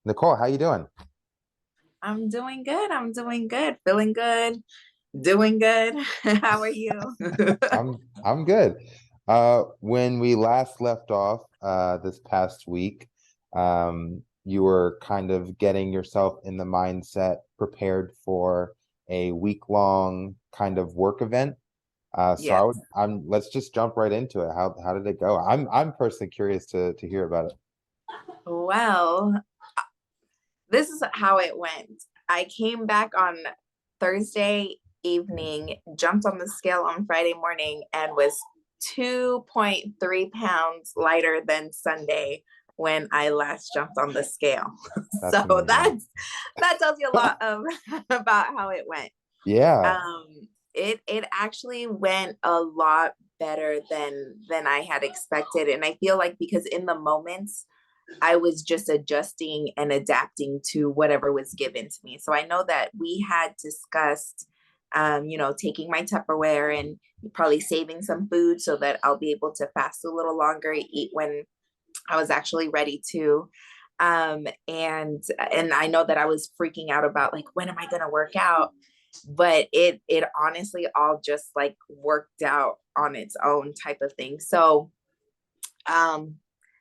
Nicole, how you doing? I'm doing good. I'm doing good. Feeling good. Doing good. How are you? I'm good. When we last left off this past week, you were kind of getting yourself in the mindset prepared for a week-long kind of work event. So Yes. let's just jump right into it. How did it go? I'm personally curious to hear about it. Well, this is how it went. I came back on Thursday evening, jumped on the scale on Friday morning, and was 2.3 pounds lighter than Sunday when I last jumped on the scale. That's So amazing. that tells you a lot of about how it went. Yeah. Um, it actually went a lot better than I had expected, and I feel like because in the moments I was just adjusting and adapting to whatever was given to me. So I know that we had discussed, taking my Tupperware and probably saving some food so that I'll be able to fast a little longer, eat when I was actually ready to. And I know that I was freaking out about like when am I going to work out, but it honestly all just like worked out on its own type of thing. So um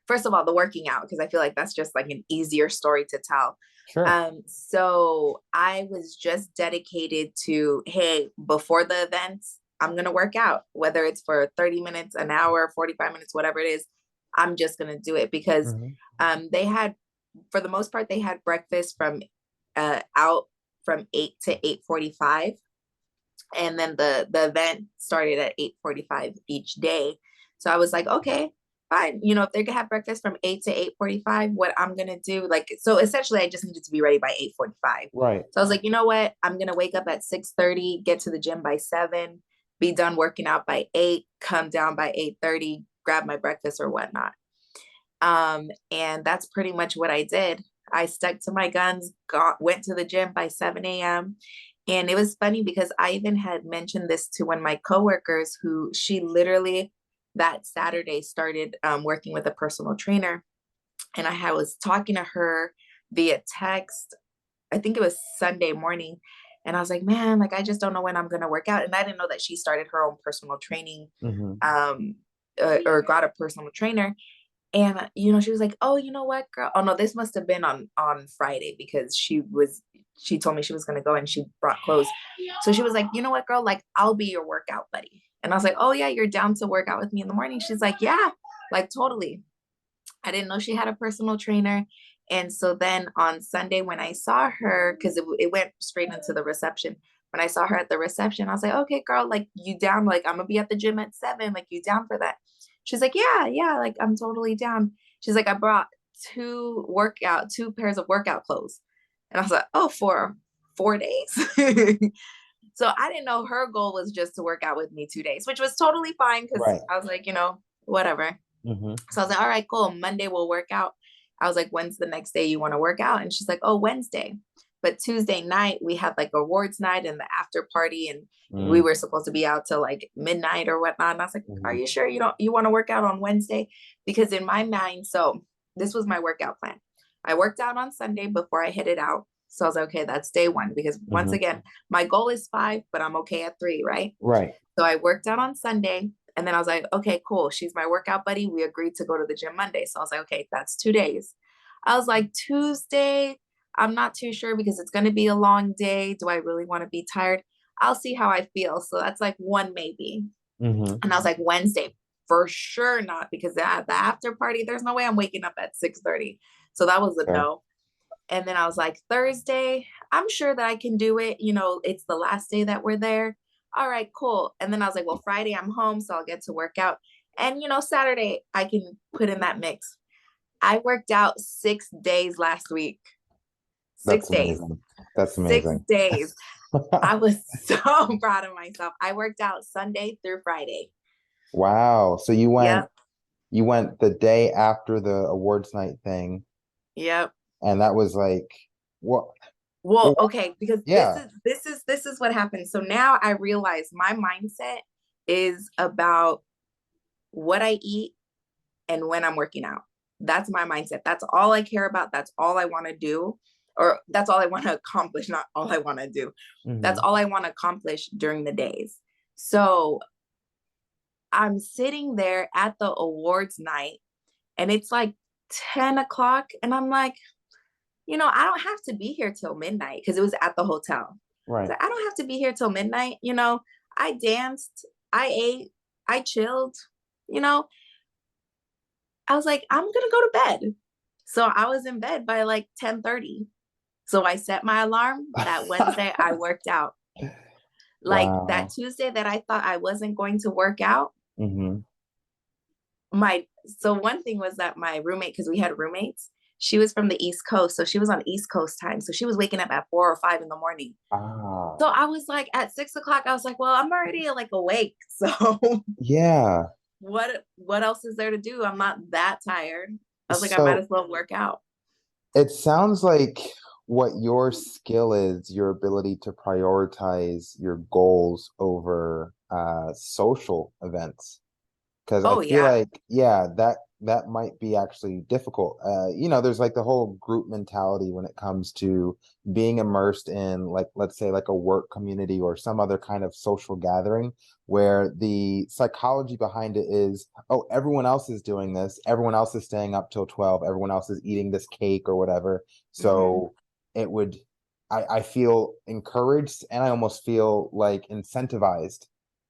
first of all, the working out, because I feel like that's just like an easier story to tell. Sure. So I was just dedicated to, hey, before the events, I'm gonna work out, whether it's for 30 minutes, an hour, 45 minutes, whatever it is. I'm just gonna do it because Hmm. they had, for the most part, they had breakfast from out from 8 to 8:45, and then the event started at 8:45 each day. So I was like, okay, fine. If they could have breakfast from 8 to 8:45, what I'm gonna do, like, so essentially I just needed to be ready by 8:45. Right. So I was like, you know what? I'm gonna wake up at 6:30, get to the gym by 7, be done working out by 8, come down by 8:30, grab my breakfast or whatnot. And that's pretty much what I did. I stuck to my guns, went to the gym by 7 a.m. And it was funny because I even had mentioned this to one of my coworkers who she literally that Saturday started working with a personal trainer. And was talking to her via text. I think it was Sunday morning. And I was like, man, like, I just don't know when I'm going to work out. And I didn't know that she started her own personal training, Hmm. um, or got a personal trainer. And she was like, "Oh, you know what, girl? Oh no, this must have been on Friday because she told me she was gonna go and she brought clothes. So she was like, you know what, girl? Like, I'll be your workout buddy." And I was like, "Oh yeah, you're down to work out with me in the morning?" She's like, "Yeah, like totally." I didn't know she had a personal trainer. And so then on Sunday when I saw her, because it went straight into the reception. When I saw her at the reception, I was like, okay, girl, like you down? Like I'm gonna be at the gym at 7. Like you down for that? She's like, yeah, yeah, like I'm totally down. She's like, I brought two pairs of workout clothes. And I was like, oh, for 4 days. So I didn't know her goal was just to work out with me 2 days, which was totally fine because Right. I was like, whatever. Hmm. So I was like, all right, cool. Monday we'll work out. I was like, when's the next day you want to work out? And she's like, oh, Wednesday. But Tuesday night, we had like awards night and the after party, and we Hmm. were supposed to be out till like midnight or whatnot. And I was like, are Hmm. you sure you want to work out on Wednesday? Because in my mind, so this was my workout plan. I worked out on Sunday before I headed out. So I was like, okay, that's day one. Because once Hmm. again, my goal is 5, but I'm okay at 3, right? Right. So I worked out on Sunday, and then I was like, okay, cool. She's my workout buddy. We agreed to go to the gym Monday. So I was like, okay, that's 2 days. I was like, Tuesday, I'm not too sure because it's going to be a long day. Do I really want to be tired? I'll see how I feel. So that's like one maybe. Hmm. And I was like, Wednesday, for sure not, because the after party, there's no way I'm waking up at 6:30. So that was a Fair. no. And then I was like, Thursday, I'm sure that I can do it. It's the last day that we're there. All right, cool. And then I was like, well, Friday I'm home, so I'll get to work out. And Saturday I can put in that mix. I worked out 6 days last week. Six That's days. amazing. That's Six amazing. days. I was so proud of myself. I worked out Sunday through Friday. Wow. So Yep. you went the day after the awards night thing, Yep. and that was like what? Well, Well, okay, because this yeah. is this is this is what happened. So now I realize my mindset is about what I eat and when I'm working out. That's my mindset. That's all I care about. That's all I want to do. Or that's all I want to accomplish, not all I want to do. That's Hmm. all I want to accomplish during the days. So I'm sitting there at the awards night and it's like 10 o'clock. And I'm like, I don't have to be here till midnight because it was at the hotel. Right. So I don't have to be here till midnight. I danced, I ate, I chilled, you know, I was like, I'm gonna go to bed. So I was in bed by like 10:30. So I set my alarm. That Wednesday I worked out. Like that Wow. Tuesday that I thought I wasn't going to work out, Hmm. my so one thing was that my roommate, because we had roommates, she was from the East Coast. So she was on East Coast time. So she was waking up at 4 or 5 in the morning. Ah, So I was like at 6 o'clock, I was like, well, I'm already like awake. So yeah. what else is there to do? I'm not that tired. I was like, I might So as well work out. it sounds like what your skill is, your ability to prioritize your goals over social events. Because I Oh feel yeah. like, yeah, that might be actually difficult. There's like the whole group mentality when it comes to being immersed in, like, let's say like a work community or some other kind of social gathering where the psychology behind it is, oh, everyone else is doing this, everyone else is staying up till 12, everyone else is eating this cake or whatever. Hmm. So it would, I feel encouraged and I almost feel like incentivized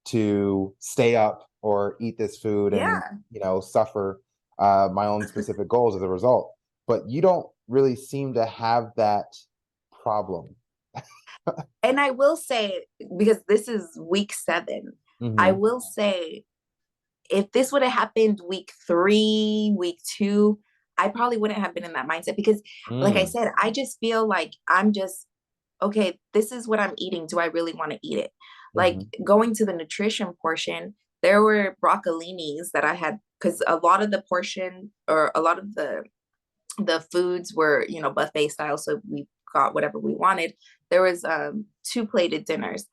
to stay up or eat this food and Yeah. suffer my own specific goals as a result. But you don't really seem to have that problem. And I will say, because this is week 7, I Hmm. will say if this would have happened week 3, week 2, I probably wouldn't have been in that mindset because, like I Mm. said, I just feel like I'm just, okay, this is what I'm eating. Do I really want to eat it? Like Hmm. going to the nutrition portion, there were broccolinis that I had because a lot of the portion or a lot of the foods were, buffet style. So we got whatever we wanted. There was 2 plated dinners.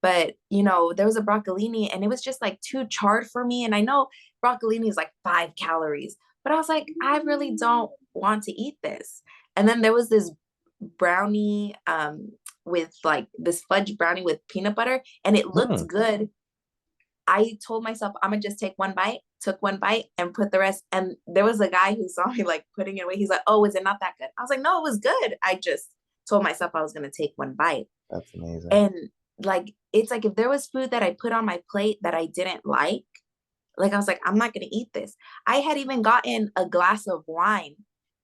But there was a broccolini and it was just like too charred for me. And I know broccolini is like 5 calories, but I was like, I really don't want to eat this. And then there was this brownie with like this fudge brownie with peanut butter, and it looked Hmm. good. I told myself I'm gonna just take one bite, took one bite and put the rest. And there was a guy who saw me like putting it away. He's like, oh, is it not that good? I was like, no, it was good. I just told myself I was gonna take one bite. That's amazing. And like it's like if there was food that I put on my plate that I didn't like I was like, I'm not gonna eat this. I had even gotten a glass of wine,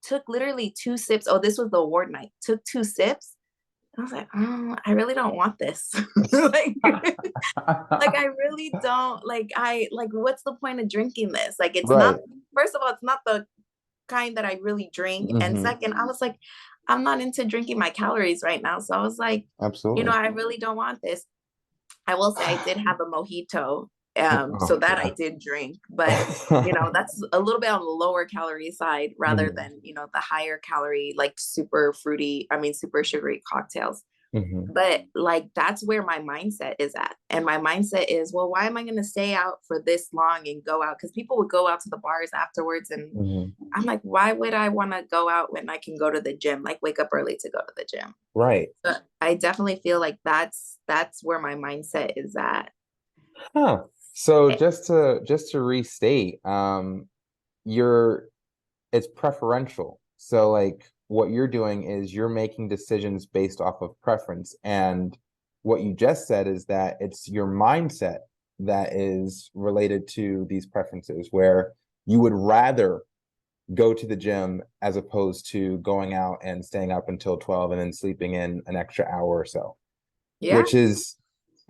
took literally 2 sips. Oh, this was the award night, took 2 sips. I was like, oh, I really don't want this. like like I really don't like what's the point of drinking this? Like it's not, Right. first of all, it's not the kind that I really drink. And Hmm. second, I was like, I'm not into drinking my calories right now. So I was like, Absolutely. I really don't want this. I will say I did have a mojito. So Oh, that I yeah. did drink, but that's a little bit on the lower calorie side rather Hmm. than, the higher calorie, like super fruity, I mean, super sugary cocktails. Hmm. But like that's where my mindset is at. And my mindset is, well, why am I going to stay out for this long and go out? Because people would go out to the bars afterwards. And Hmm. I'm like, why would I want to go out when I can go to the gym, like wake up early to go to the gym? Right. So I definitely feel like that's where my mindset is at. Huh. So Eh, just to restate, you're it's preferential. So like what you're doing is you're making decisions based off of preference. And what you just said is that it's your mindset that is related to these preferences, where you would rather go to the gym as opposed to going out and staying up until 12 and then sleeping in an extra hour or so, Yeah. which is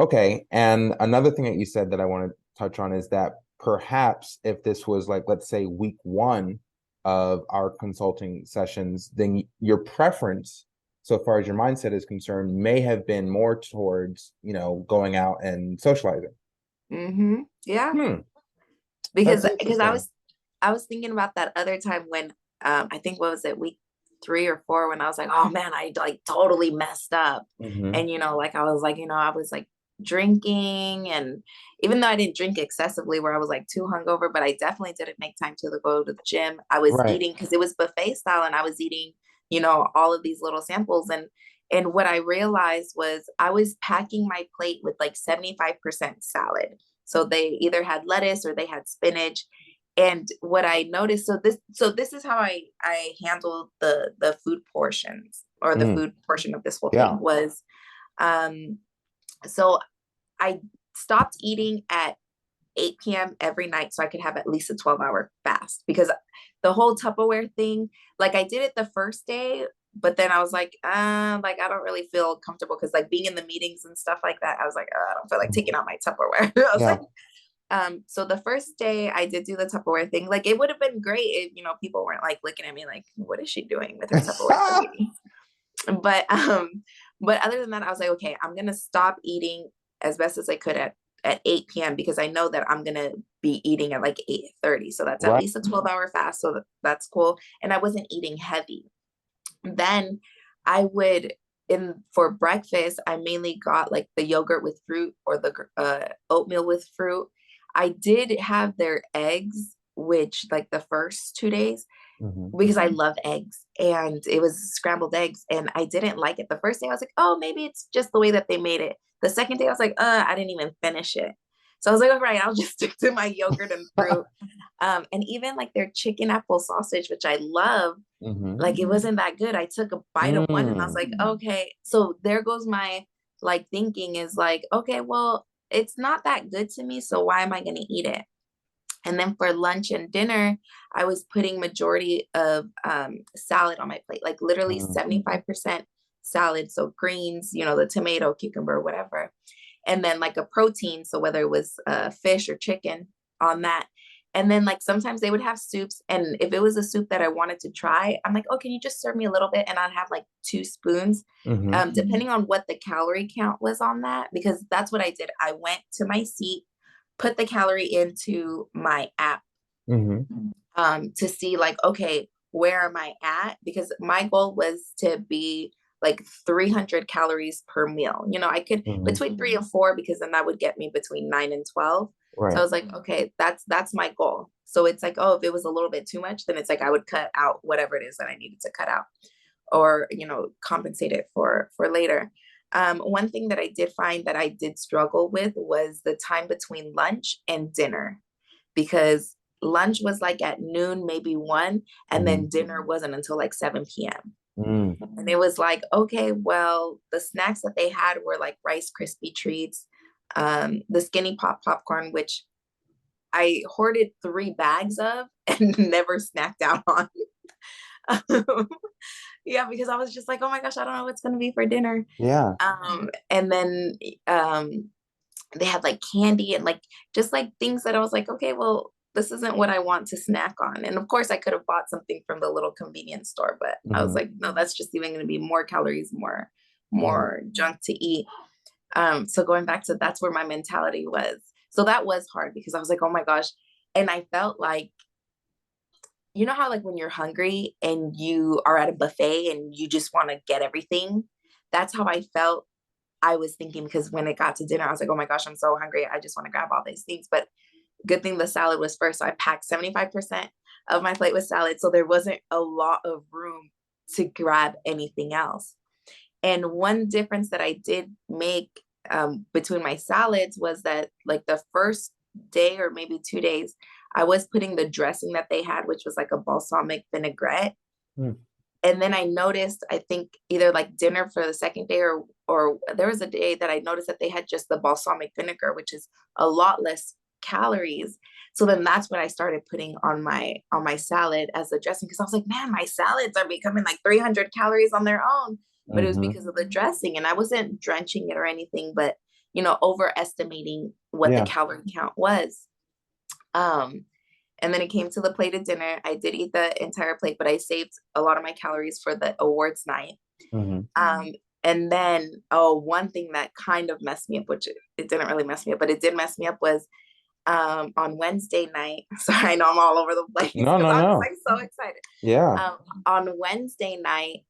okay. And another thing that you said that I want to touch on is that perhaps if this was like, let's say, week 1 of our consulting sessions, then your preference, so far as your mindset is concerned, may have been more towards, going out and socializing. Yeah. Hmm, Because that's because interesting. I was thinking about that other time when I think what was it, week 3 or 4, when I was like, oh man, I like totally messed up. Hmm. And like I was like, I was like drinking, and even though I didn't drink excessively where I was like too hungover, but I definitely didn't make time to go to the gym. I was Right. eating because it was buffet style, and I was eating, you know, all of these little samples. And what I realized was I was packing my plate with like 75% salad. So they either had lettuce or they had spinach. And what I noticed, so this is how I handled the food portions, or the Mm, food portion of this whole thing yeah. was, um so I stopped eating at 8 p.m. every night so I could have at least a 12-hour fast, because the whole Tupperware thing, like I did it the first day, but then I was like I don't really feel comfortable, because like being in the meetings and stuff like that, I was like, I don't feel like Mhm. taking out my Tupperware. I was Yeah. like, so the first day I did do the Tupperware thing, like it would have been great if, you know, people weren't like looking at me like, what is she doing with her Tupperware for meetings? But other than that, I was like, okay, I'm gonna stop eating as best as I could at 8 p.m. because I know that I'm gonna be eating at like 8:30. So that's at Right. least a 12-hour fast. So that's cool. And I wasn't eating heavy. Then I would, in for breakfast, I mainly got like the yogurt with fruit, or the oatmeal with fruit. I did have their eggs, which like the first 2 days, Hmm. because I love eggs, and it was scrambled eggs, and I didn't like it. The first day I was like, oh, maybe it's just the way that they made it. The second day I was like, I didn't even finish it. So I was like, all right, I'll just stick to my yogurt and fruit. And even like their chicken apple sausage, which I love, Hmm. like it wasn't that good. I took a bite of one and I was Mm. like, okay. So there goes my like thinking is like, okay, well, it's not that good to me. So why am I going to eat it? And then for lunch and dinner, I was putting majority of salad on my plate, like literally Mm. 75% salad. So greens, you know, the tomato, cucumber, whatever. And then like a protein. So whether it was fish or chicken on that. And then like sometimes they would have soups. And if it was a soup that I wanted to try, I'm like, oh, can you just serve me a little bit? And I'd have like 2 spoons, Hmm. depending on what the calorie count was on that, because that's what I did. I went to my seat, put the calorie into my app, Hmm. to see like, okay, where am I at? Because my goal was to be like 300 calories per meal. You know, I could Hmm. between 3 and 4, because then that would get me between 9 and 12. So I Right. was like, okay, that's my goal. So it's like, oh, if it was a little bit too much, then it's like I would cut out whatever it is that I needed to cut out, or, you know, compensate it for later. One thing that I did find that I did struggle with was the time between lunch and dinner, because lunch was like at noon, maybe 1, and Hmm. then dinner wasn't until like 7 p.m. Mm. And it was like, okay, well, the snacks that they had were like Rice Krispie treats, the Skinny Pop popcorn, which I hoarded 3 bags of and never snacked out on. Yeah, because I was just like, oh my gosh, I don't know what's going to be for dinner. Yeah. And then um, they had like candy and like just like things that I was like, okay, well, this isn't what I want to snack on. And of course, I could have bought something from the little convenience store, but I was Hmm. like, no, that's just even going to be more calories, more Right. more junk to eat. So going back to that's where my mentality was. So that was hard, because I was like, oh my gosh. And I felt like, you know how like when you're hungry and you are at a buffet and you just want to get everything? That's how I felt. I was thinking, because when it got to dinner, I was like, oh my gosh, I'm so hungry. I just want to grab all these things. But good thing the salad was first. So I packed 75% of my plate with salad. So there wasn't a lot of room to grab anything else. And one difference that I did make, between my salads, was that like the first day or maybe 2 days, I was putting the dressing that they had, which was like a balsamic vinaigrette. Mm. And then I noticed, I think either like dinner for the second day, or there was a day that I noticed that they had just the balsamic vinegar, which is a lot less calories. So then that's what I started putting on my salad as a dressing, because I was like, man, my salads are becoming like 300 calories on their own. But it was Hmm. because of the dressing, and I wasn't drenching it or anything, but you know, overestimating what the Yeah. calorie count was. Um, and then it came to the plated dinner. I did eat the entire plate, but I saved a lot of my calories for the awards night. Hmm. And then, oh, one thing that kind of messed me up, which it didn't really mess me up, but it did mess me up, was on Wednesday night. Sorry, I know I'm all over the place No, because no, I'm just no. like so excited. Yeah. On Wednesday night,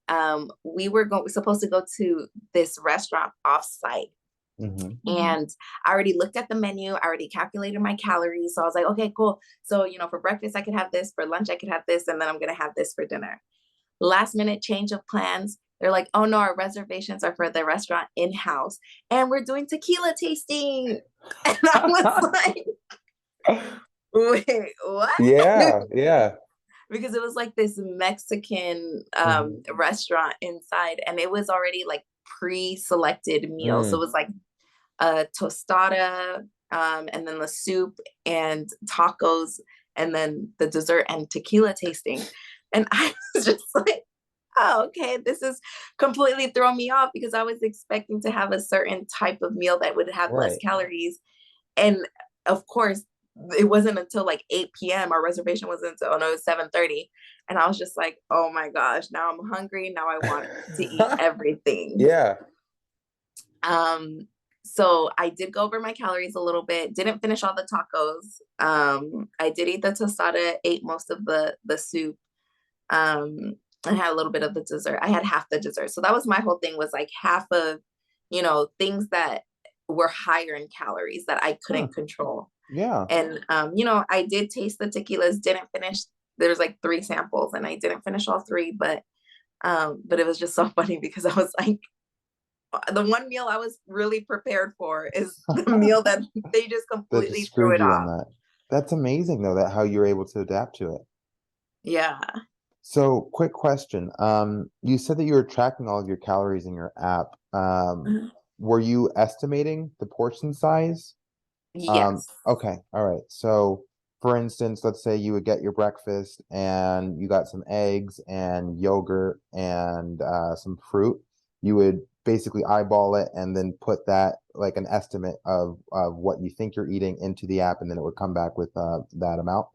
we were supposed to go to this restaurant off site. And I already looked at the menu. I already calculated my calories. So I was like, okay, cool. So, for breakfast, I could have this. For lunch, I could have this. And then I'm going to have this for dinner. Last minute change of plans. They're like, oh no, our reservations are for the restaurant in-house. And we're doing tequila tasting. And I was like, wait, what? Yeah, yeah. Because it was like this Mexican Mhm. restaurant inside. And it was already like pre-selected meals. So it Mm, was like a tostada, and then the soup and tacos, and then the dessert and tequila tasting. And I was just like, oh, okay, this is completely throwing me off because I was expecting to have a certain type of meal that would have less right. calories. And of course, it wasn't until like 8 p.m. Our reservation wasn't until, oh no, it was 7:30. And I was just like, oh my gosh, now I'm hungry. Now I want to eat everything. Yeah. Um, so I did go over my calories a little bit, didn't finish all the tacos. I did eat the tostada, ate most of the soup, and had a little bit of the dessert. I had half the dessert. So that was my whole thing, was like half of, things that were higher in calories that I Huh. couldn't control. Yeah. And I did taste the tequilas, didn't finish. There's like 3 samples and I didn't finish all three, but it was just so funny because I was like, the one meal I was really prepared for is the meal that they just That just completely threw screwed it you on off. that. That's amazing though, that how you're able to adapt to it. Yeah. So, quick question. You said that you were tracking all of your calories in your app. Were you estimating the portion size? Yes. Okay, all right. So, for instance, let's say you would get your breakfast and you got some eggs and yogurt and some fruit. You would basically eyeball it and then put that like an estimate of what you think you're eating into the app, and then it would come back with that amount.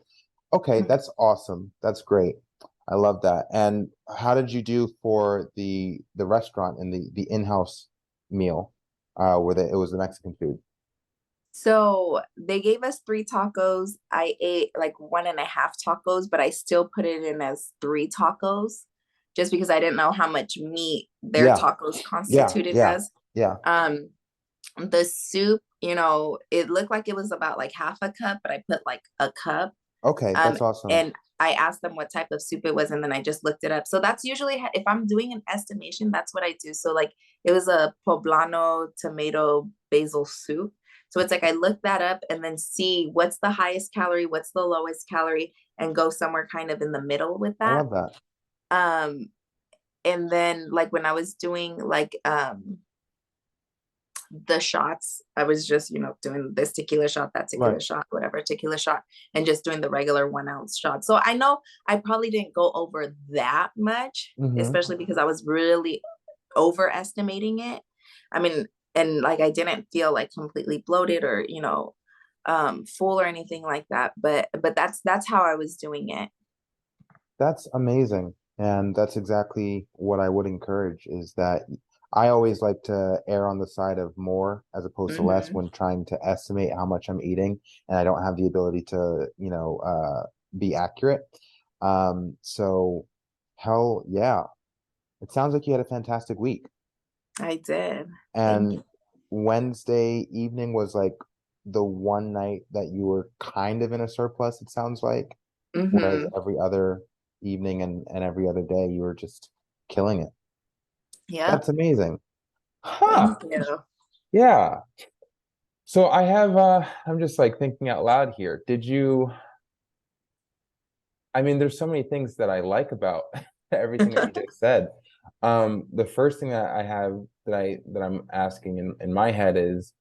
Okay, that's awesome. That's great. I love that. And how did you do for the restaurant and the in-house meal, where it was the Mexican food? So they gave us 3 tacos. I ate like 1.5 tacos, but I still put it in as 3 tacos just because I didn't know how much meat their Yeah, tacos yeah, constituted yeah, as. yeah. Um, the soup, it looked like it was about like half a cup, but I put like a cup. Okay, Um, that's awesome. and I asked them what type of soup it was, and then I just looked it up. So that's usually, if I'm doing an estimation, that's what I do. So like it was a poblano tomato basil soup. So it's like I look that up and then see what's the highest calorie, what's the lowest calorie, and go somewhere kind of in the middle with I that. love that. Um, and then like when I was doing like the shots, I was just, doing this tequila shot, that Right. tequila shot, whatever tequila shot, and just doing the regular 1 ounce shot. So I know I probably didn't go over that much, Mm-hmm. especially because I was really overestimating it. I mean, and like I didn't feel like completely bloated or, full or anything like that. But that's how I was doing it. That's amazing. And that's exactly what I would encourage is that I always like to err on the side of more as opposed to less Hmm. when trying to estimate how much I'm eating, and I don't have the ability to, be accurate. So hell yeah. It sounds like you had a fantastic week. I did. Thank And you. Wednesday evening was like the one night that you were kind of in a surplus, it sounds like. Whereas Hmm. every other evening and every other day, you were just killing it. Yep. That's amazing. Huh. Thank you. Yeah. So I'm just like thinking out loud here. I mean, there's so many things that I like about everything that you just said. The first thing that I have that I'm asking in my head is,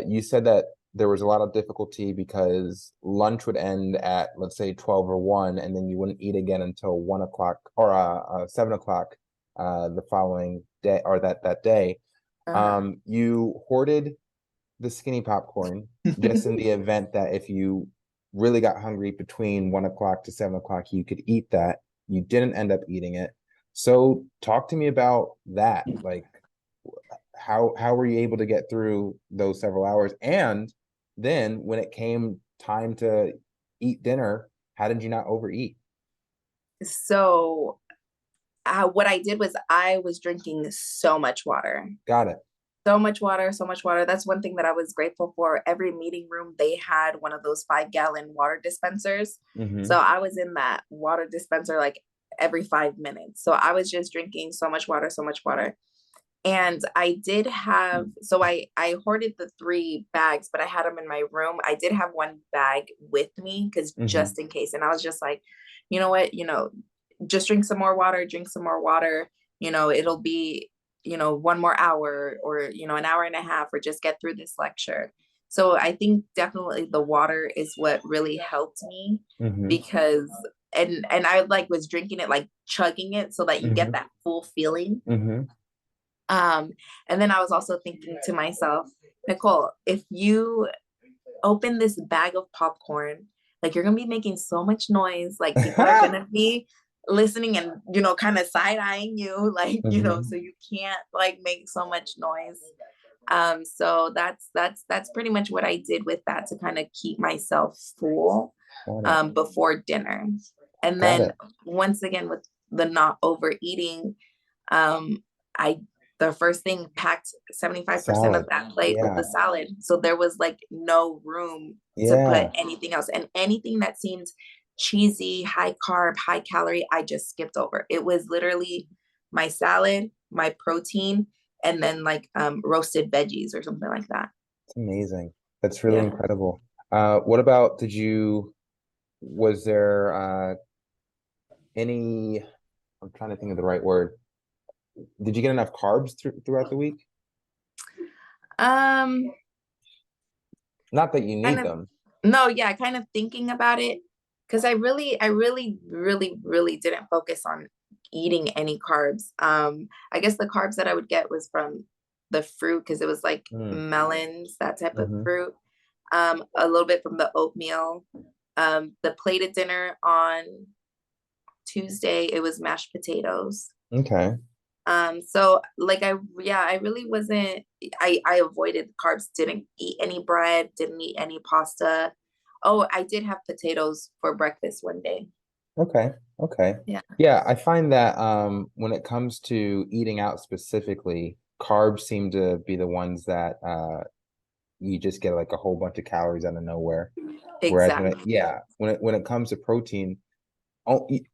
you said that there was a lot of difficulty because lunch would end at, let's say, 12 or 1, and then you wouldn't eat again until 1 o'clock or 7 o'clock the following day or that day. Uh-huh. You hoarded the skinny popcorn just in the event that if you really got hungry between 1 o'clock to 7 o'clock, you could eat that. You didn't end up eating it. So talk to me about that. Like, how were you able to get through those several hours? And then when it came time to eat dinner, how did you not overeat? So what I did was I was drinking so much water. Got it. So much water, so much water. That's one thing that I was grateful for. Every meeting room, they had one of those 5 gallon water dispensers. So Mm-hmm. I was in that water dispenser like every 5 minutes. So I was just drinking so much water, so much water. And I did have, so I hoarded the 3 bags, but I had them in my room. I did have one bag with me because Mm-hmm. just in case. And I was just like, you know what, just drink some more water, drink some more water. It'll be, 1 more hour or, an hour and a half, or just get through this lecture. So I think definitely the water is what really helped me Mm-hmm. because, and I like was drinking it, like chugging it so that you get Mm-hmm. that full feeling. Mm-hmm. um, and then I was also thinking to myself, Nicole, if you open this bag of popcorn, like you're gonna be making so much noise, like people are gonna be listening and kind of side eyeing you, like Mm-hmm. so you can't like make so much noise. So that's pretty much what I did with that to kind of keep myself full Got it. before dinner. And Got then it. once again with the not overeating, um, I the first thing packed 75% of Salad. that plate with the Yeah. salad. So there was like no room to put Yeah. anything else. And anything that seemed cheesy, high carb, high calorie, I just skipped over. It was literally my salad, my protein, and then like roasted veggies or something like that. It's amazing. That's really Yeah. incredible. What about, was there any, I'm trying to think of the right word. Did you get enough carbs throughout the week? Um, Not that you kind need of them. no, yeah, kind of thinking about it because I really didn't focus on eating any carbs. I guess the carbs that I would get was from the fruit because it was like Mm. melons, that type of Hmm. fruit. A little bit from the oatmeal. The plated dinner on Tuesday, it was mashed potatoes. Okay. So like I really wasn't, I avoided carbs, didn't eat any bread, didn't eat any pasta. Oh, I did have potatoes for breakfast one day. Okay. Okay. Yeah. Yeah, I find that when it comes to eating out specifically, carbs seem to be the ones that you just get like a whole bunch of calories out of nowhere. Whereas Exactly. when it comes to protein,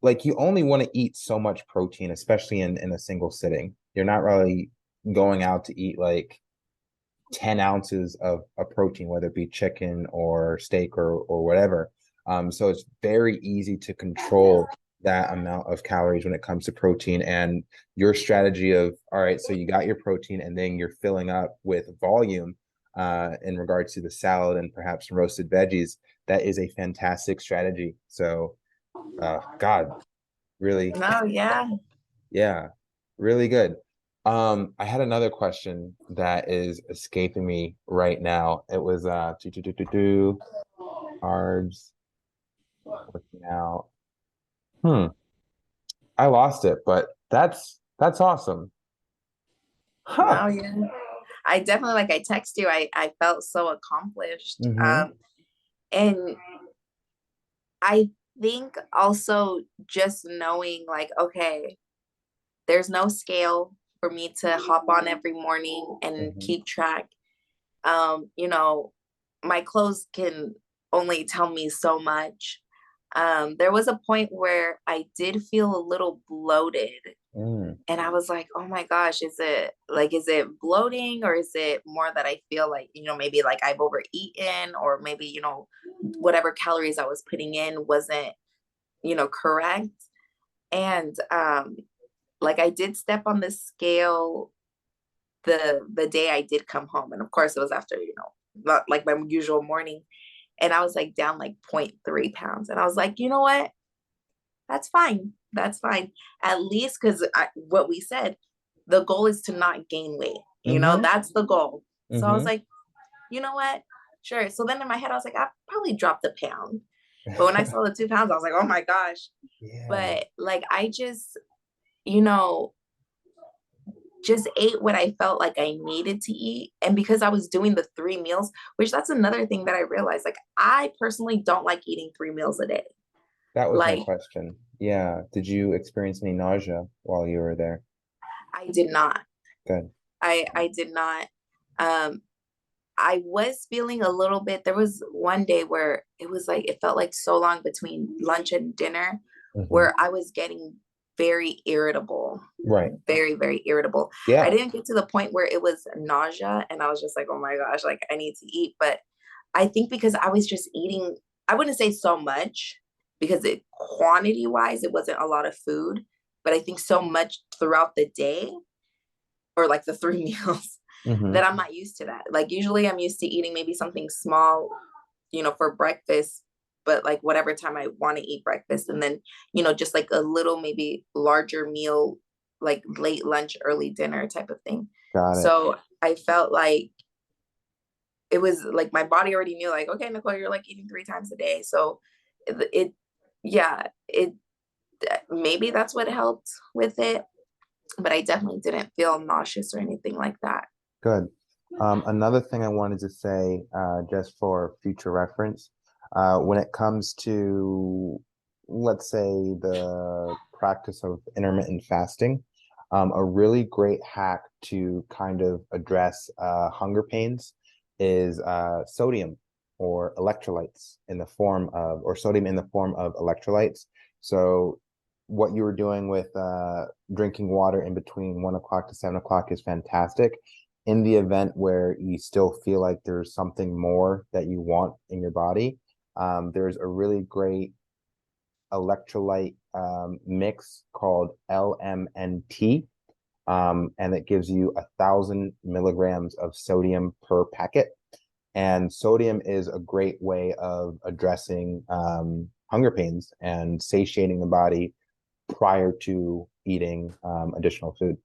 like you only want to eat so much protein, especially in a single sitting. You're not really going out to eat like 10 ounces of a protein, whether it be chicken or steak or whatever. So it's very easy to control that amount of calories when it comes to protein. And your strategy of, all right, so you got your protein and then you're filling up with volume in regards to the salad and perhaps some roasted veggies, that is a fantastic strategy. So, God, really, No, yeah. yeah, really good. I had another question that is escaping me right now. It was carbs, working out. Hmm, I lost it, but that's awesome. Huh. No, yeah. I definitely, like, I text you, I felt so accomplished. Mm-hmm. And I think also just knowing like, okay, there's no scale for me to hop on every morning and Mm-hmm. keep track. um you know my clothes can only tell me so much. There was a point where I did feel a little bloated, Mm. and I was like, oh my gosh, is it bloating, or is it more that I feel like, maybe like I've overeaten, or maybe, whatever calories I was putting in wasn't, correct. And like I did step on the scale the day I did come home. And of course it was after, not like my usual morning. And I was like down like 0.3 pounds. And I was like, you know what? That's fine. That's fine. At least because what we said, the goal is to not gain weight. Mm-hmm. That's the goal. So I was Mm-hmm. like, you know what? Sure. So then in my head, I was like, I probably dropped a pound. But when I saw the 2 pounds, I was like, oh my gosh. Yeah, But like I you know, just ate what I felt like I needed to eat. And because I was doing the 3 meals, which that's another thing that I realized, like I personally don't like eating 3 meals a day. that was my Like question. Yeah. Did you experience any nausea while you were there? I did not. Good. I did not. Um, I was feeling a little bit. There was one day where it was like, it felt like so long between lunch and dinner, Mhm. where I was getting very irritable, Right. very, very irritable. I Yeah. didn't get to the point where it was nausea and I was just like, oh my gosh, like I need to eat. But I think because I was just eating, I wouldn't say so much because it quantity wise, it wasn't a lot of food, but I think so much throughout the day or like the 3 meals Hmm. that I'm not used to that. Like usually I'm used to eating maybe something small, for breakfast, but like whatever time I want to eat breakfast. And then, just like a little, maybe larger meal, like late lunch, early dinner type of thing. Got it. So I felt like it was like my body already knew, like, okay, Nicole, you're like eating 3 times a day. So it yeah, it maybe that's what helped with it, but I definitely didn't feel nauseous or anything like that. Good. Another thing I wanted to say, just for future reference, when it comes to, let's say, the practice of intermittent fasting, a really great hack to kind of address hunger pains is sodium or electrolytes in the form of, or sodium in the form of electrolytes. So what you were doing with drinking water in between 1 o'clock to 7 o'clock is fantastic. In the event where you still feel like there's something more that you want in your body, there's a really great electrolyte mix called LMNT, and it gives you 1,000 milligrams of sodium per packet. And sodium is a great way of addressing hunger pains and satiating the body prior to eating additional food.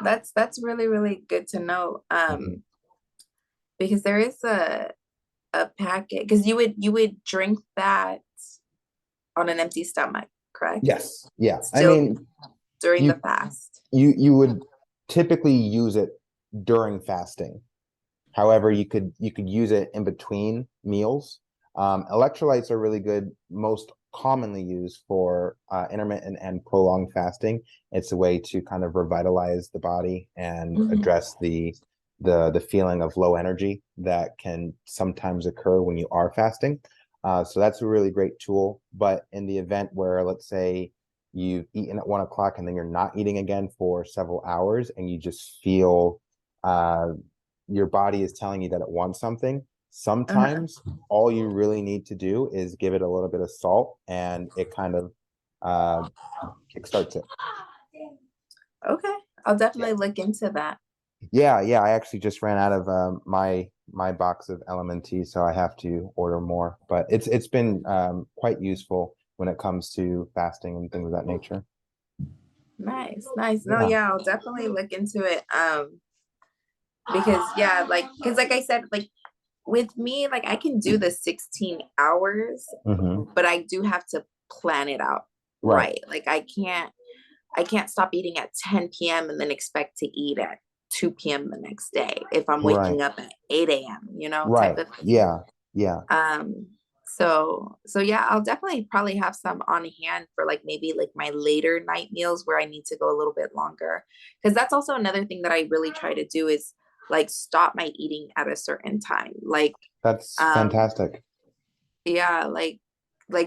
That's really, really good to know. Mhm. Because there is a packet, because you would drink that on an empty stomach, correct? Yes. Yeah. I Still mean, during the you fast. you would typically use it during fasting. However, you could use it in between meals. Electrolytes are really good, most commonly used for intermittent and prolonged fasting. It's a way to kind of revitalize the body and Mhm. address the feeling of low energy that can sometimes occur when you are fasting. So that's a really great tool. But in the event where, let's say, you've eaten at 1 o'clock and then you're not eating again for several hours and you just feel uh, your body is telling you that it wants something, Uh-huh. sometimes all you really need to do is give it a little bit of salt and it kind of uh, kickstarts it. Okay. I'll Yeah. definitely look into that. Yeah, yeah. I actually just ran out of my box of LMNT, so I have to order more. But it's been quite useful when it comes to fasting and things of that nature. Nice, nice. No, Yeah. yeah, I'll definitely look into it. Because yeah, because like I said, like with me, like I can do the 16 hours, Hmm. but I do have to plan it out Right. right. Like I can't stop eating at 10 p.m. and then expect to eat at 2 p.m. the next day if I'm Right. waking up at 8 a.m., type Right. of thing. Yeah. Yeah. So yeah, I'll definitely probably have some on hand for like maybe like my later night meals where I need to go a little bit longer. Because that's also another thing that I really try to do is like stop my eating at a certain time. Like, That's um, fantastic. yeah, like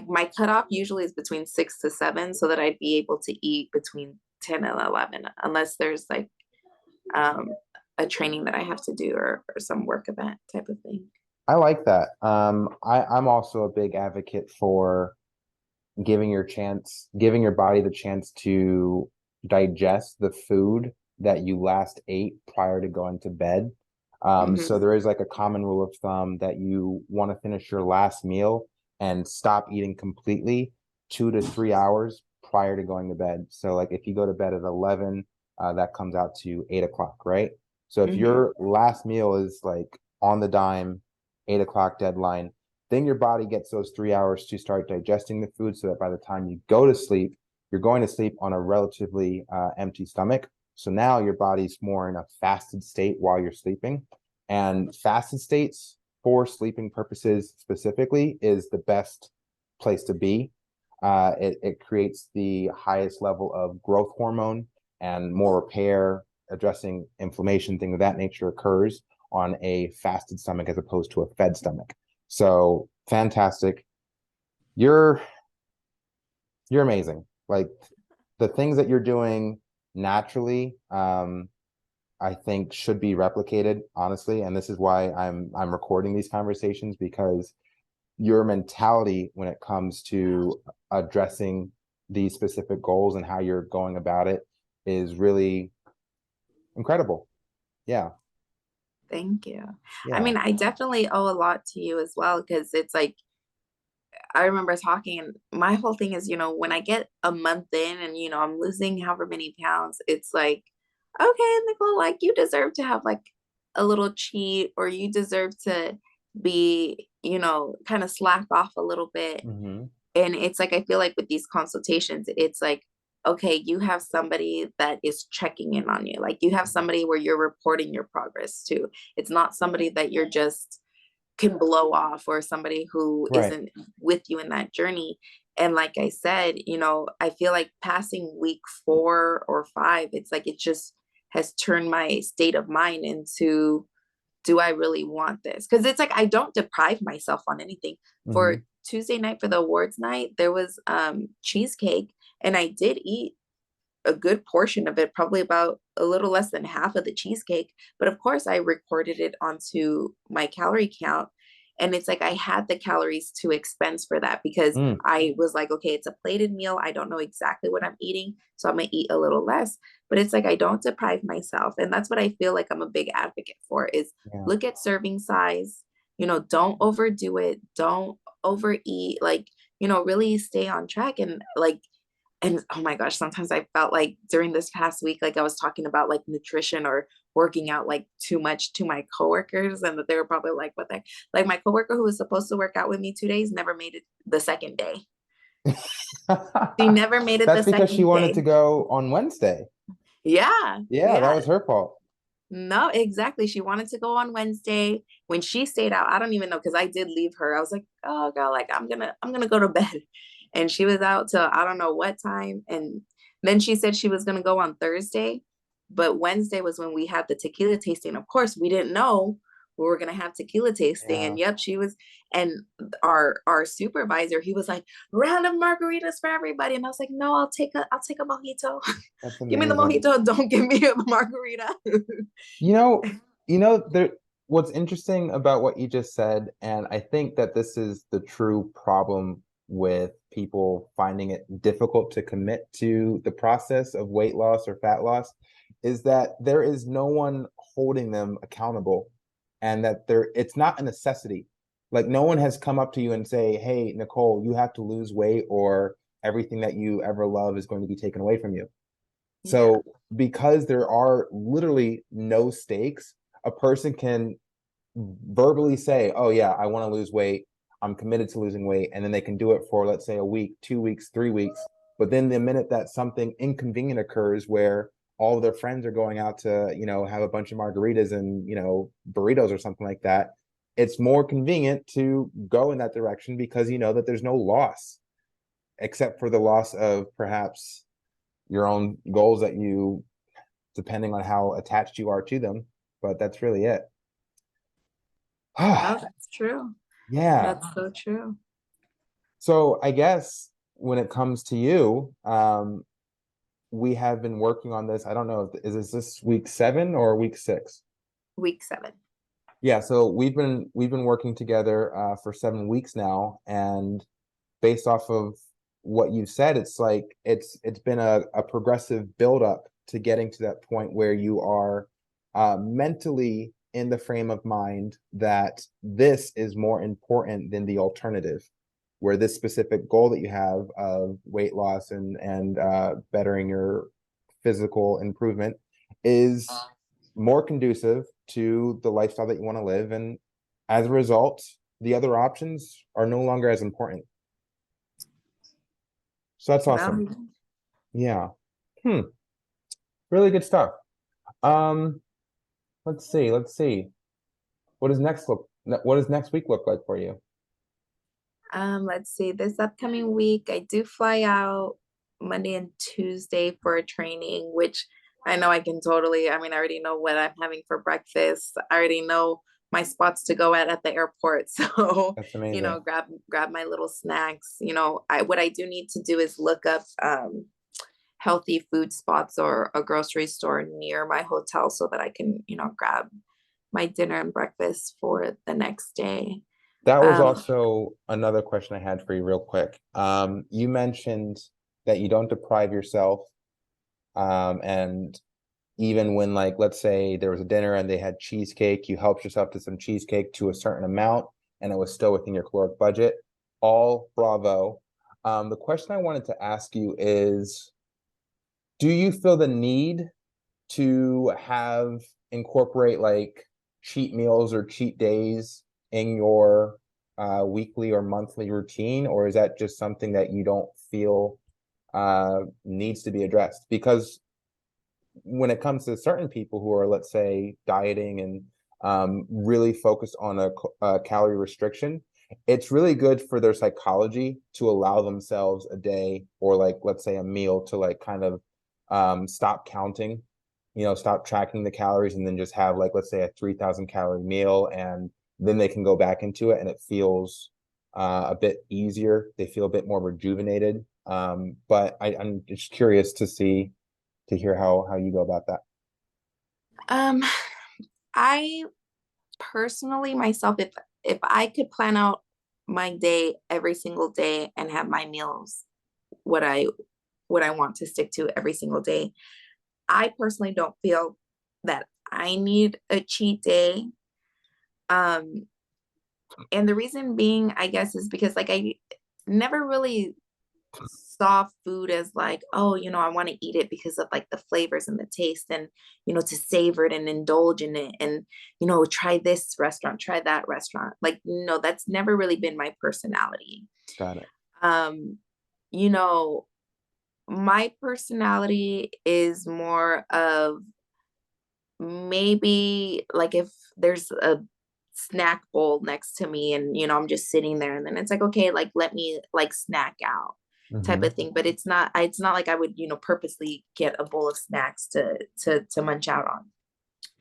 my cutoff usually is between 6 to 7, so that I'd be able to eat between 10 and 11, unless there's like um a training that I have to do or some work event type of thing. I like that. I'm also a big advocate for giving your body the chance to digest the food that you last ate prior to going to bed. So Hmm. there is like a common rule of thumb that you want to finish your last meal and stop eating completely 2 to 3 hours prior to going to bed. So like if you go to bed at 11, that comes out to 8 o'clock, right? So if Hmm. your last meal is like on the dime, 8 o'clock deadline, then your body gets those 3 hours to start digesting the food so that by the time you go to sleep, you're going to sleep on a relatively empty stomach. So now your body's more in a fasted state while you're sleeping. And fasted states for sleeping purposes specifically is the best place to be. It creates the highest level of growth hormone and more repair, addressing inflammation, things of that nature occurs on a fasted stomach as opposed to a fed stomach. So fantastic. You're you're amazing. Like the things that you're doing naturally, I think should be replicated, honestly. And this is why I'm recording these conversations, because your mentality when it comes to addressing these specific goals and how you're going about it is really incredible. Yeah. Thank you. I Yeah. mean, I definitely owe a lot to you as well, because it's like I remember talking, and my whole thing is, when I get a month in and, I'm losing however many pounds, it's like, okay, Nicole, like you deserve to have like a little cheat, or you deserve to be, kind of slack off a little bit. Hmm. And it's like, I feel like with these consultations, it's like, okay, you have somebody that is checking in on you. Like you have somebody where you're reporting your progress to. It's not somebody that you're just can blow off, or somebody who Right. isn't with you in that journey. And like I said, I feel like passing week 4 or 5, it's like it just has turned my state of mind into, do I really want this? Because it's like I don't deprive myself on anything. For Hmm. Tuesday night, for the awards night, there was cheesecake, and I did eat a good portion of it, probably about a little less than half of the cheesecake. But of course, I recorded it onto my calorie count. And it's like I had the calories to expense for that, because Mm. I was like, okay, it's a plated meal. I don't know exactly what I'm eating, so I'm going to eat a little less. But it's like I don't deprive myself. And that's what I feel like I'm a big advocate for is Yeah. look at serving size, don't overdo it, don't overeat, like, really stay on track. And oh my gosh, sometimes I felt like during this past week, like I was talking about like nutrition or working out like too much to my coworkers, and that they were probably like, what the heck? Like my coworker who was supposed to work out with me 2 days never made it the second day. She never made it the That's because she second wanted to day. go on Wednesday. Yeah. Yeah, that Yeah. was her fault. No, exactly. She wanted to go on Wednesday. When she stayed out, I don't even know, because I did leave her. I was like, oh girl, like I'm gonna go to bed. And she was out till I don't know what time. And then she said she was gonna go on Thursday. But Wednesday was when we had the tequila tasting. Of course, we didn't know we were gonna have tequila tasting. Yeah, And yep, she was, and our supervisor, he was like, round of margaritas for everybody. And I was like, no, I'll take a mojito. that's Give me the amazing. mojito, don't give me a margarita. You know, there what's interesting about what you just said, and I think that this is the true problem with people finding it difficult to commit to the process of weight loss or fat loss, is that there is no one holding them accountable, and that it's not a necessity. Like no one has come up to you and say, "Hey, Nicole, you have to lose weight or everything that you ever love is going to be taken away from you." Yeah. So because there are literally no stakes, a person can verbally say, "Oh yeah, I want to lose weight. I'm committed to losing weight," and then they can do it for, let's say, a week, 2 weeks, 3 weeks. But then the minute that something inconvenient occurs, where all of their friends are going out to, have a bunch of margaritas and burritos or something like that, it's more convenient to go in that direction because you know that there's no loss, except for the loss of perhaps your own goals that you, depending on how attached you are to them. But that's really it. No, that's true. Yeah. That's so true. So I guess when it comes to you, we have been working on this. I don't know if is this week 7 or week 6? Week 7. Yeah, so we've been working together for 7 weeks now, and based off of what you said, it's like it's been a progressive buildup to getting to that point where you are mentally in the frame of mind that this is more important than the alternative, where this specific goal that you have of weight loss and bettering your physical improvement is more conducive to the lifestyle that you want to live, and as a result, the other options are no longer as important. So that's awesome. No, Yeah. Hmm. Really good stuff. Um, let's see. What does next week look like for you? let's see. This upcoming week, I do fly out Monday and Tuesday for a training, which I know I can totally, I mean, I already know what I'm having for breakfast. I already know my spots to go at the airport. So, That's amazing. grab my little snacks. What I do need to do is look up healthy food spots or a grocery store near my hotel so that I can, grab my dinner and breakfast for the next day. That was Um, also another question I had for you real quick. You mentioned that you don't deprive yourself, and even when, like, let's say there was a dinner and they had cheesecake, you helped yourself to some cheesecake to a certain amount and it was still within your caloric budget. All bravo. The question I wanted to ask you is, do you feel the need to have incorporate like cheat meals or cheat days in your weekly or monthly routine, or is that just something that you don't feel needs to be addressed? Because when it comes to certain people who are, let's say, dieting and really focused on a calorie restriction, it's really good for their psychology to allow themselves a day or, like, let's say, a meal to like kind of stop counting, stop tracking the calories and then just have, like, let's say, a 3,000 calorie meal, and then they can go back into it and it feels a bit easier. They feel a bit more rejuvenated. But I'm just curious to hear how you go about that. um, I personally myself, if I could plan out my day every single day and have my meals what I what I want to stick to every single day, I personally don't feel that I need a cheat day. Um, and the reason being, I guess, is because like I never really saw food as like, oh, I want to eat it because of like the flavors and the taste and, to savor it and indulge in it and, try this restaurant, try that restaurant. Like, no, that's never really been my personality. Got it. Um, you know, my personality is more of maybe like if there's a snack bowl next to me and I'm just sitting there and then it's like okay, like let me like snack out type Mm-hmm. of thing, but it's not like I would purposely get a bowl of snacks to munch out on.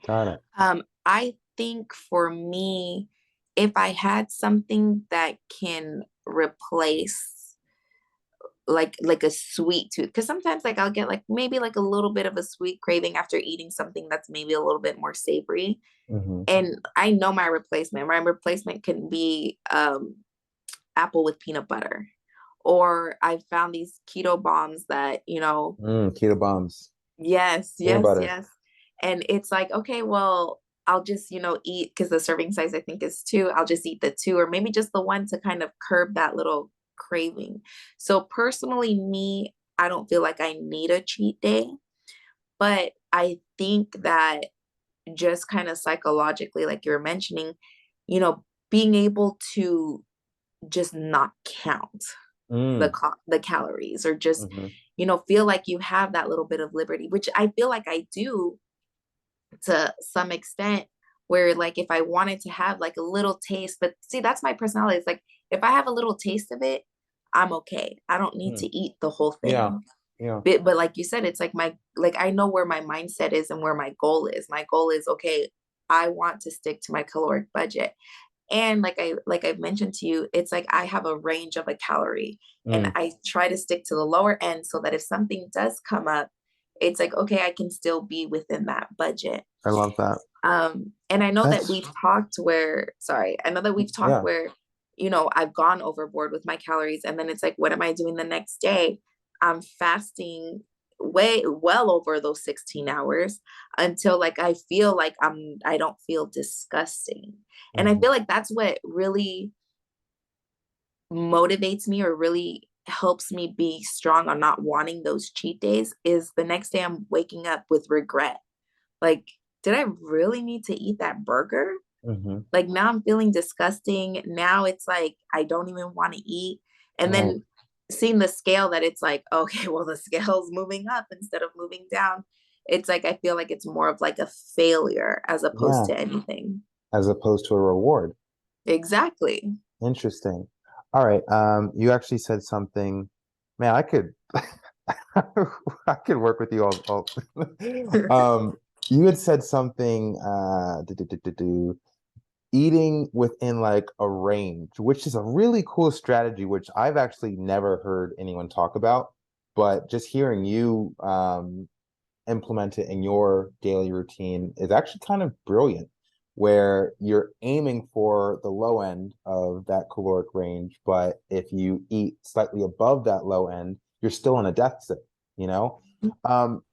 Got it. I think for me, if I had something that can replace like a sweet tooth, because sometimes like I'll get like maybe like a little bit of a sweet craving after eating something that's maybe a little bit more savory, Mm-hmm. and I know my replacement can be apple with peanut butter, or I found these keto bombs that Keto bombs, yes, peanut yes, butter. yes. And it's like, okay, well, I'll just, eat because the serving size I think is two. I'll just eat the two or maybe just the one to kind of curb that little craving. So personally, me, I don't feel like I need a cheat day, but I think that just kind of psychologically, like you're mentioning, being able to just not count Mm. the calories or just Mm-hmm. feel like you have that little bit of liberty, which I feel like I do to some extent, where like if I wanted to have like a little taste, but see, that's my personality. It's like if I have a little taste of it, I'm okay. I don't need Mm. to eat the whole Yeah. thing. Yeah. But like you said, it's like I know where my mindset is and where my goal is. My goal is okay, I want to stick to my caloric budget. And like I've mentioned to you, it's like I have a range of a calorie and Mm. I try to stick to the lower end so that if something does come up, it's like okay, I can still be within that budget. I love that. And I know that That's we've talked where, sorry, I know that we've talked yeah. where, I've gone overboard with my calories. And then it's like, what am I doing the next day? I'm fasting way well over those 16 hours until like I feel like I don't feel disgusting. And I Mm-hmm. feel like that's what really motivates me or really helps me be strong on not wanting those cheat days is the next day I'm waking up with regret. Like, did I really need to eat that burger? Mm-hmm. Like now I'm feeling disgusting. Now it's like I don't even want to eat. And Right. then seeing the scale that it's like, okay, well, the scale's moving up instead of moving down. It's like I feel like it's more of like a failure as opposed Yeah. to anything. As opposed to a reward. Exactly. Interesting. All right. You actually said something, man, I could I can work with you all. You had said something, eating within like a range, which is a really cool strategy, which I've actually never heard anyone talk about. But just hearing you implement it in your daily routine is actually kind of brilliant, where you're aiming for the low end of that caloric range, but if you eat slightly above that low end, you're still in a deficit, you know?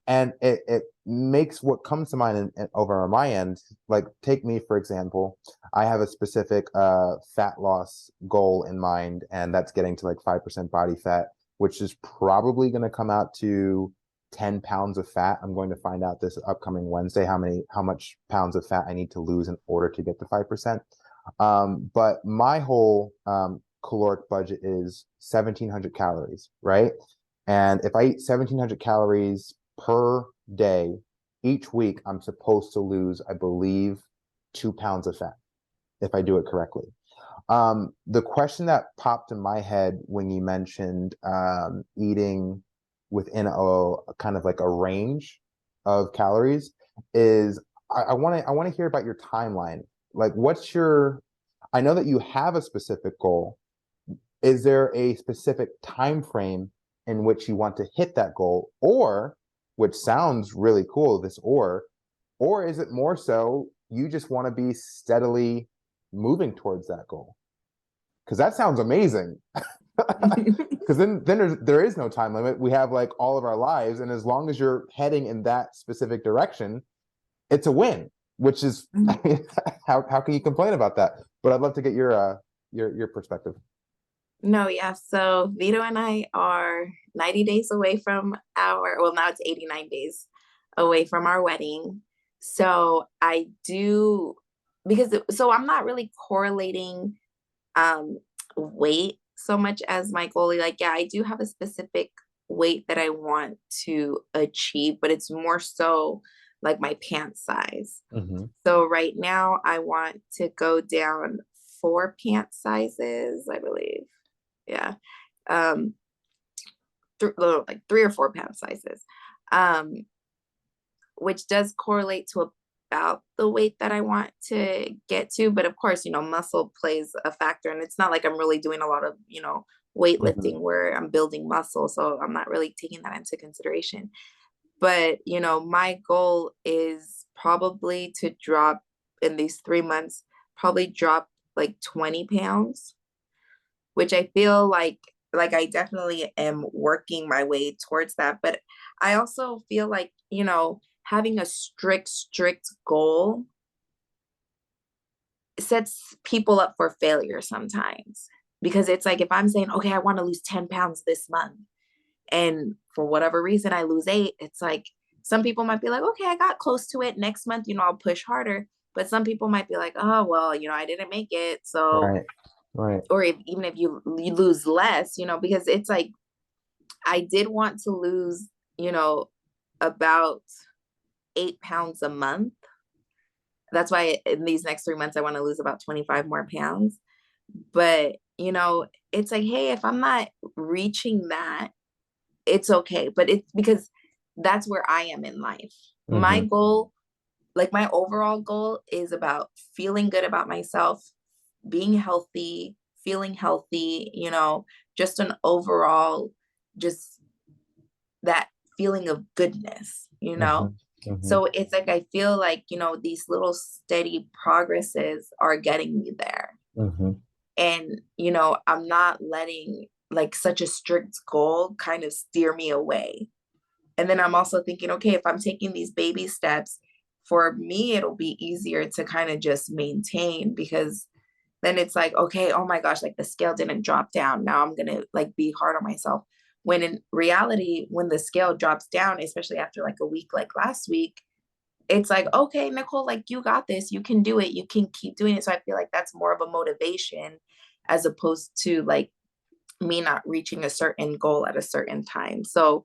And it makes what comes to mind over on my end, like take me, for example, I have a specific fat loss goal in mind, and that's getting to like 5% body fat, which is probably going to come out to 10 pounds of fat. I'm going to find out this upcoming Wednesday how much pounds of fat I need to lose in order to get to 5%. But my whole caloric budget is 1,700 calories, right? And if I eat 1,700 calories per day, each week, I'm supposed to lose, I believe, 2 pounds of fat if I do it correctly. The question that popped in my head when you mentioned eating within a kind of like a range of calories is I want to hear about your timeline. Like, what's your? I know that you have a specific goal. Is there a specific time frame in which you want to hit that goal, or which sounds really cool, this or is it more so you just want to be steadily moving towards that goal? Because that sounds amazing. Because then there is no time limit. We have like all of our lives, and as long as you're heading in that specific direction, it's a win. Which is how can you complain about that? But I'd love to get your perspective. No, yeah. So Vito and I are 90 days away from well, now it's 89 days away from our wedding. So I do, so I'm not really correlating um weight so much as my goal. Like, yeah, I do have a specific weight that I want to achieve, but it's more so like my pant size. Mm-hmm. So right now I want to go down 4 pant sizes, I believe. Yeah. Um, like 3 or 4 pound sizes. Um, which does correlate to about the weight that I want to get to. But of course, muscle plays a factor. And it's not like I'm really doing a lot of, Mm-hmm. weightlifting where I'm building muscle. So I'm not really taking that into consideration. But, my goal is probably to drop in these 3 months, probably drop like 20 pounds, which I feel like I definitely am working my way towards that. But I also feel like, having a strict goal sets people up for failure sometimes. Because it's like if I'm saying, okay, I want to lose 10 pounds this month, and for whatever reason I lose 8, it's like some people might be like, okay, I got close to it. Next month, I'll push harder. But some people might be like, oh, well, I didn't make it. So, Right. Right. or even if you lose less, because it's like I did want to lose, about 8 pounds a month. That's why in these next 3 months, I want to lose about 25 more pounds. But, it's like, hey, if I'm not reaching that, it's okay. But it's because that's where I am in life. My Mm-hmm. goal, like my overall goal, is about feeling good about myself, being healthy, feeling healthy, just an overall, just that feeling of goodness. Mm-hmm. Mm-hmm. So it's like I feel like, these little steady progresses are getting me there. Mm-hmm. And, I'm not letting like such a strict goal kind of steer me away. And then I'm also thinking, okay, if I'm taking these baby steps, for me, it'll be easier to kind of just maintain, because then it's like, okay, oh my gosh, like the scale didn't drop down. Now I'm going to like be hard on myself. When in reality, when the scale drops down, especially after like a week, like last week, it's like, okay, Nicole, like you got this, you can do it, you can keep doing it. So I feel like that's more of a motivation as opposed to like me not reaching a certain goal at a certain time. So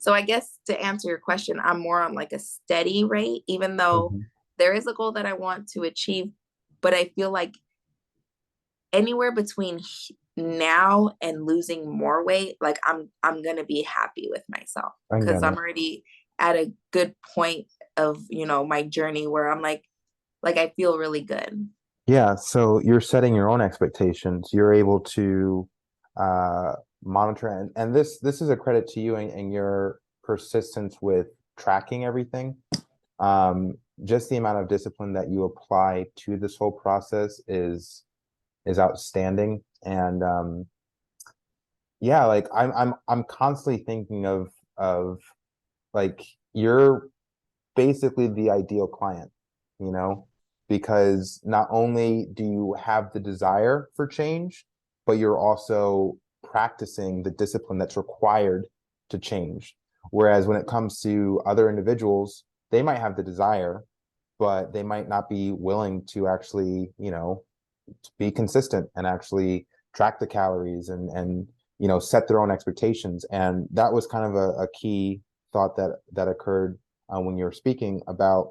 I guess to answer your question, I'm more on like a steady rate, even though Mm-hmm. there is a goal that I want to achieve, but I feel like anywhere between now and losing more weight, like I'm gonna be happy with myself I because get I'm it. already at a good point of, my journey where I'm like I feel really good. Yeah, so you're setting your own expectations. You're able to uh monitor, and this is a credit to you and your persistence with tracking everything. Um, just the amount of discipline that you apply to this whole process is outstanding. And yeah, like I'm constantly thinking of like you're basically the ideal client, you know, because not only do you have the desire for change, but you're also practicing the discipline that's required to change. Whereas when it comes to other individuals, they might have the desire, but they might not be willing to actually, to be consistent and actually track the calories and set their own expectations. And that was kind of a key thought that occurred when you were speaking about,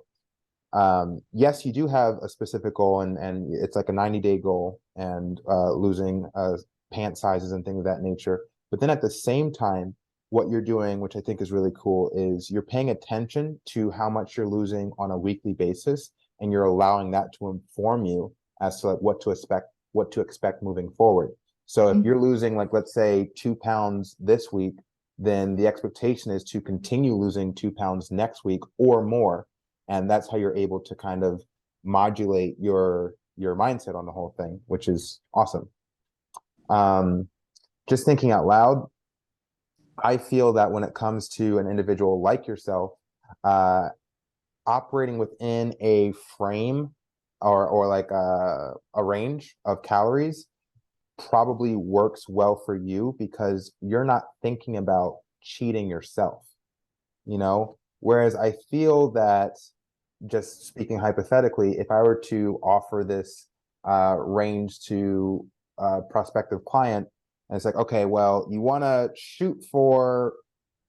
yes, you do have a specific goal, and it's like a 90-day goal, and losing pant sizes and things of that nature. But then at the same time, what you're doing, which I think is really cool, is you're paying attention to how much you're losing on a weekly basis, and you're allowing that to inform you as to like what to expect moving forward. So if you're losing, like, let's say 2 pounds this week, then the expectation is to continue losing 2 pounds next week or more. And that's how you're able to kind of modulate your mindset on the whole thing, which is awesome. um just thinking out loud, I feel that when it comes to an individual like yourself, uh operating within a frame or like a range of calories probably works well for you because you're not thinking about cheating yourself, whereas I feel that, just speaking hypothetically, if I were to offer this range to a prospective client, and it's like, okay, well, you want to shoot for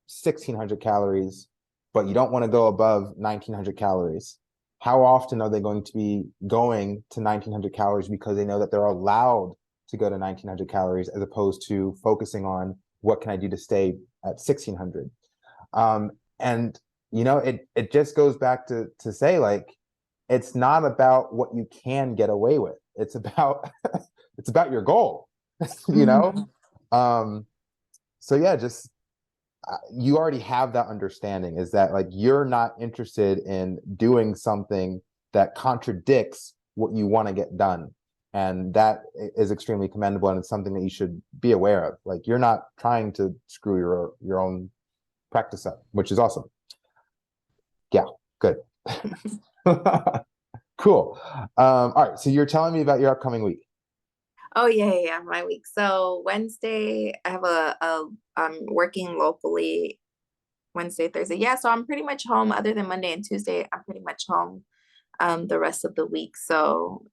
1600 calories, but you don't want to go above 1900 calories. How often are they going to be going to 1900 calories because they know that they're allowed to go to 1900 calories as opposed to focusing on what can I do to stay at 1600? And it just goes back to say, like, it's not about what you can get away with. It's about it's about your goal, you know? Mhm. Um, so yeah, just you already have that understanding, is that like you're not interested in doing something that contradicts what you want to get done. And that is extremely commendable, and it's something that you should be aware of. Like, you're not trying to screw your own practice up, which is awesome. Yeah, good. Cool. All right, so you're telling me about your upcoming week. Oh yeah, my week. So Wednesday, I have I'm working locally Wednesday, Thursday. Yeah, so I'm pretty much home other than Monday and Tuesday. I'm pretty much home the rest of the week. So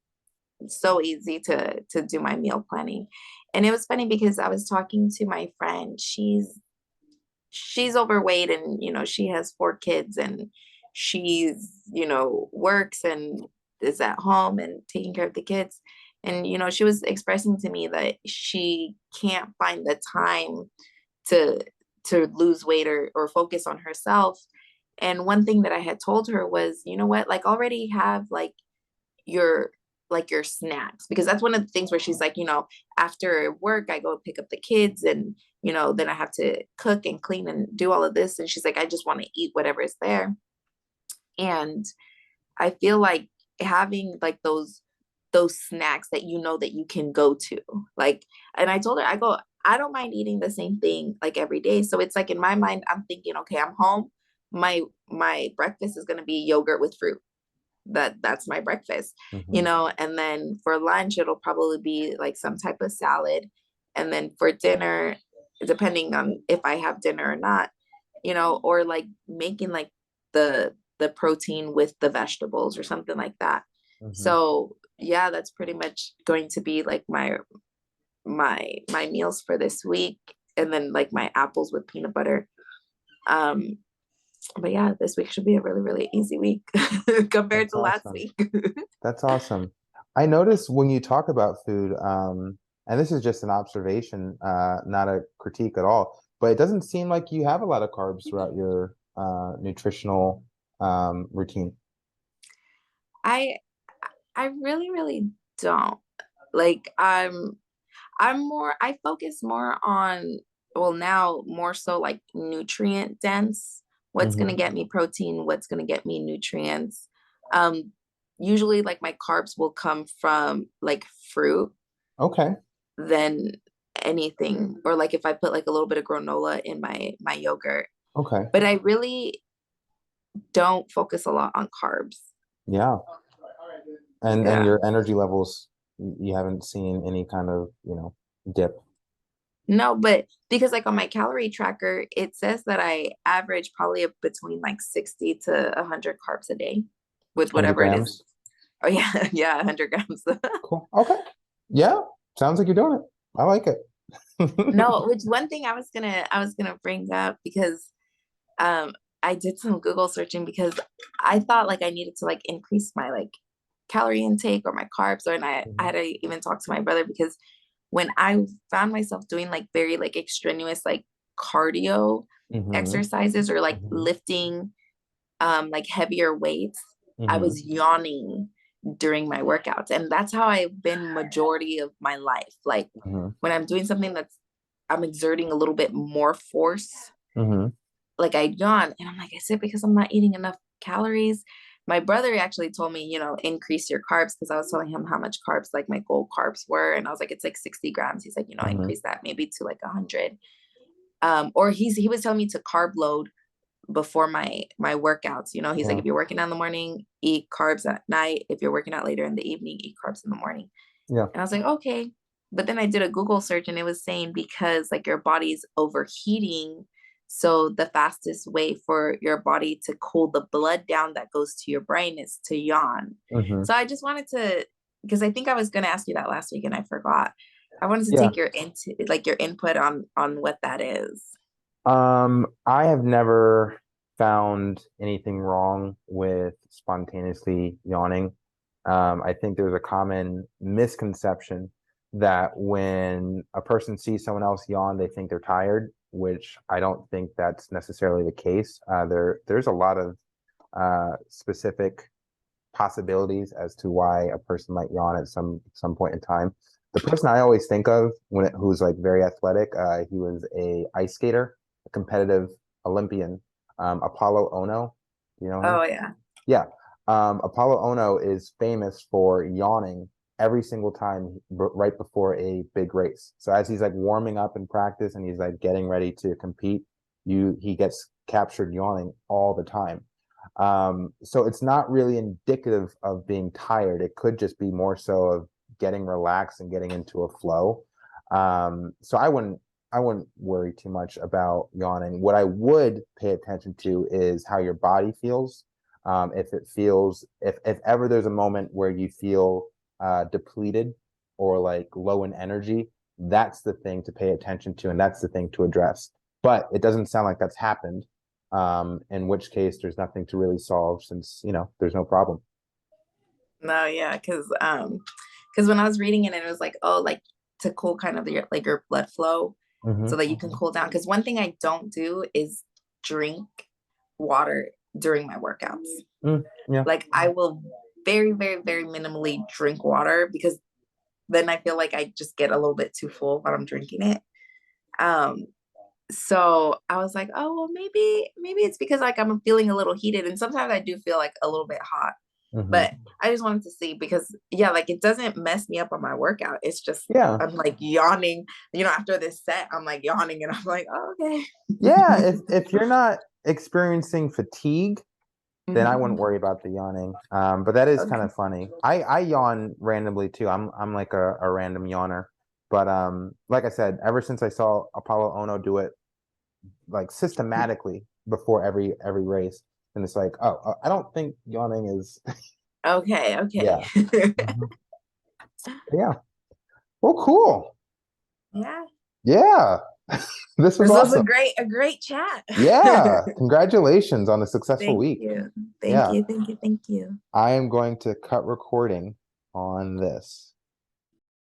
it's so easy to do my meal planning. And it was funny because I was talking to my friend. She's overweight, and she has 4 kids, and she's works and is at home and taking care of the kids. And she was expressing to me that she can't find the time to lose weight or focus on herself. And one thing that I had told her was, you know what, like, already have your your snacks, because that's one of the things where she's like, after work I go pick up the kids, and then I have to cook and clean and do all of this, and she's like, I just want to eat whatever is there. And I feel like having like those snacks that that you can go to, like, and I told her, I go, I don't mind eating the same thing like every day. So it's like, in my mind I'm thinking, okay, I'm home, my breakfast is going to be yogurt with fruit. That's my breakfast. Mhm. And then for lunch it'll probably be like some type of salad, and then for dinner, depending on if I have dinner or not, or like making like the protein with the vegetables or something like that. Mhm. So yeah, that's pretty much going to be like my meals for this week, and then like my apples with peanut butter. um but yeah, this week should be a really, really easy week compared That's to last awesome. week. That's awesome. I notice when you talk about food, and this is just an observation, not a critique at all, but it doesn't seem like you have a lot of carbs throughout your nutritional routine. I I really, really don't. Like I focus more on, well, now more so like nutrient dense. What's gonna Hmm. get me protein, what's gonna get me nutrients. Um, Usually like my carbs will come from like fruit Okay. than anything, or like if I put like a little bit of granola in my yogurt. Okay. But I really don't focus a lot on carbs. Yeah. And Yeah. your energy levels, you haven't seen any kind of, dip. No, but because like on my calorie tracker, it says that I average probably between like 60 to 100 carbs a day with 100 whatever it is. grams. Oh yeah, yeah, 100 grams. Cool. Okay. Yeah. Sounds like you're doing it. I like it. No, which one thing I was gonna bring up because um I did some Google searching because I thought like I needed to like increase my like calorie intake or my carbs, or and I Mhm. had to even talk to my brother because when I found myself doing like very like extraneous like cardio Mhm. exercises or like Mhm. lifting like heavier weights, I Mhm. was yawning during my workouts. And that's how I've been majority of my life. Like Mhm. when I'm doing something that's I'm exerting a little bit more force, Mhm. like I yawn and I'm like, is it because I'm not eating enough calories? My brother actually told me, increase your carbs because I was telling him how much carbs like my goal carbs were. And I was like, it's like 60 grams. He's like, Mhm. increase that maybe to like 100. Or he was telling me to carb load before my workouts. He's like, Yeah. if you're working out in the morning, eat carbs at night. If you're working out later in the evening, eat carbs in the morning. Yeah. And I was like, okay. But then I did a Google search and it was saying because like your body's overheating. So the fastest way for your body to cool the blood down that goes to your brain is to yawn. Mhm. So I just wanted to, because I think I was going to ask you that last week and I forgot. I wanted to Yeah. take your your input on what that is. I have never found anything wrong with spontaneously yawning. I think there's a common misconception that when a person sees someone else yawn, they think they're tired, which I don't think that's necessarily the case. There's a lot of specific possibilities as to why a person might yawn at some point in time. The person I always think of who's like very athletic, he was a ice skater, a competitive Olympian, Apollo Ono. Do you know him? Oh yeah. Yeah. Apollo Ono is famous for yawning every single time right before a big race. So as he's like warming up in practice and he's like getting ready to compete, he gets captured yawning all the time. So it's not really indicative of being tired. It could just be more so of getting relaxed and getting into a flow. So I wouldn't worry too much about yawning. What I would pay attention to is how your body feels. If ever there's a moment where you feel depleted or like low in energy, that's the thing to pay attention to, and that's the thing to address. But it doesn't sound like that's happened, in which case there's nothing to really solve since, there's no problem. No, yeah, because when I was reading it and it was like, oh, like to cool kind of your blood flow Hmm. so that you can cool down. Because one thing I don't do is drink water during my workouts. Yeah. Like I will very, very, very minimally drink water because then I feel like I just get a little bit too full when I'm drinking it. Um, so I was like, oh well, maybe it's because like I'm feeling a little heated, and sometimes I do feel like a little bit hot. Hmm. But I just wanted to see because yeah, like it doesn't mess me up on my workout. It's just Yeah. I'm like yawning, after this set, I'm like yawning and I'm like, oh, okay. Yeah. If you're not experiencing fatigue, then I wouldn't Mhm. worry about the yawning. But that is kind Okay. of funny. I yawn randomly too. I'm like a random yawner. But like I said, ever since I saw Apollo Ono do it like systematically before every race, and it's like, oh, I don't think yawning is. Okay, okay. Yeah. Mhm. Yeah. Well, cool. Yeah. Yeah. This was This was a awesome. great chat. Yeah. Congratulations on a successful Thank week. you. Thank Yeah. you. Thank you. Thank you. I am going to cut recording on this.